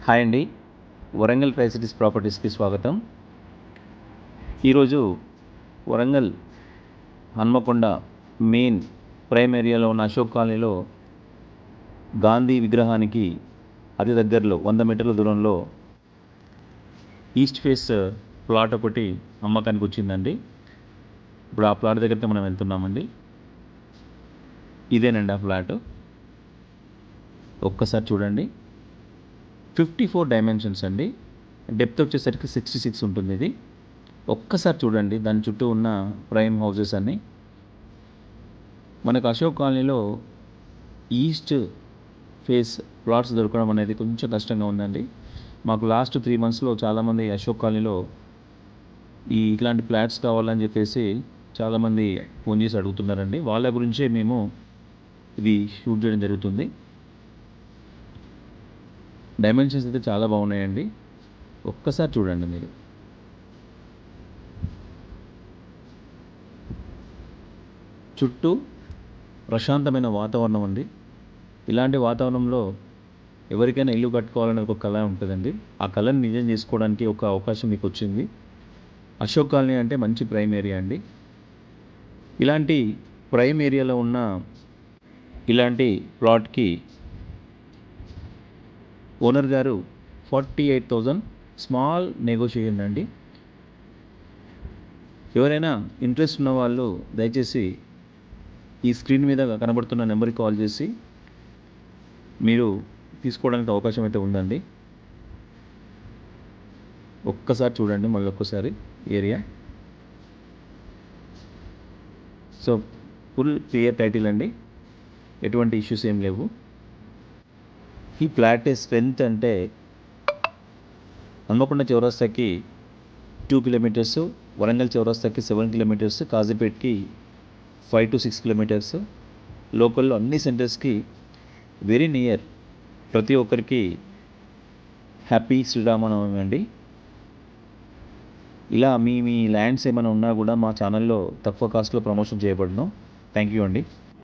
Hi అండి. వరంగల్ ట్రైసిటీస్ ప్రాపర్టీస్కి స్వాగతం. ఈరోజు వరంగల్ హన్మకొండ మెయిన్ ప్రైమ్ ఏరియాలో ఉన్న అశోక్ కాలనీలో గాంధీ విగ్రహానికి అతి దగ్గరలో 100 మీటర్ల దూరంలో ఈస్ట్ ఫేస్ ప్లాట్ ఒకటి అమ్మకానికి వచ్చిందండి. ఇప్పుడు ఆ ప్లాట్ దగ్గరికి మనం వెళ్తున్నామండి. ఇదేనండి ఆ ఫ్లాట్. ఒక్కసారి చూడండి. 54 డైమెన్షన్స్ అండి. డెప్త్ వచ్చేసరికి 66 ఉంటుంది. ఇది ఒక్కసారి చూడండి. దాని చుట్టూ ఉన్న ప్రైమ్ హౌసెస్ అన్నీ. మనకు అశోక్ కాలనీలో ఈస్ట్ ఫేస్ ప్లాట్స్ దొరకడం అనేది కొంచెం కష్టంగా ఉందండి. మాకు లాస్ట్ 3 monthsలో చాలామంది అశోక్ కాలనీలో ఇట్లాంటి ఫ్లాట్స్ కావాలని చెప్పేసి చాలామంది ఫోన్ చేసి అడుగుతున్నారండి. వాళ్ళ గురించే మేము ఇది షూట్ చేయడం జరుగుతుంది. డైమెన్షన్స్ అయితే చాలా బాగున్నాయండి. ఒక్కసారి చూడండి మీరు. చుట్టూ ప్రశాంతమైన వాతావరణం అండి. ఇలాంటి వాతావరణంలో ఎవరికైనా ఇల్లు కట్టుకోవాలనే ఒక కళ ఉంటుందండి. ఆ కళని నిజం చేసుకోవడానికి ఒక అవకాశం మీకు వచ్చింది. అశోక్ కాలనీ అంటే మంచి ప్రైమ్ ఏరియా అండి. ఇలాంటి ప్రైమ్ ఏరియాలో ఉన్న ఇలాంటి ప్లాట్కి ఓనర్ గారు 48,000 స్మాల్ నెగోషియేషన్ అండి. ఎవరైనా ఇంట్రెస్ట్ ఉన్న వాళ్ళు దయచేసి ఈ స్క్రీన్ మీద కనబడుతున్న నెంబర్కి కాల్ చేసి మీరు తీసుకోవడానికి అవకాశం అయితే ఉందండి. ఒక్కసారి చూడండి మళ్ళీ ఒక్కసారి area. So full clear title అండి. ఎటువంటి ఇష్యూస్ ఏం లేవు. ఈ ఫ్లాట్ స్ట్రెంత్ అంటే Hanamkonda చౌరస్తాకి 2 kilometers, Warangal చౌరస్తాకి 7 kilometers, కాజీపేట్కి 5 to 6 kilometers. లోకల్లో అన్ని సెంటర్స్కి వెరీ నియర్. ప్రతి ఒక్కరికి హ్యాపీ శ్రీరామనవమి అండి. ఇలా మీ ల్యాండ్స్ ఏమైనా ఉన్నా కూడా మా ఛానల్లో తక్కువ కాస్ట్లో ప్రమోషన్ చేయబడను. థ్యాంక్ యూ అండి.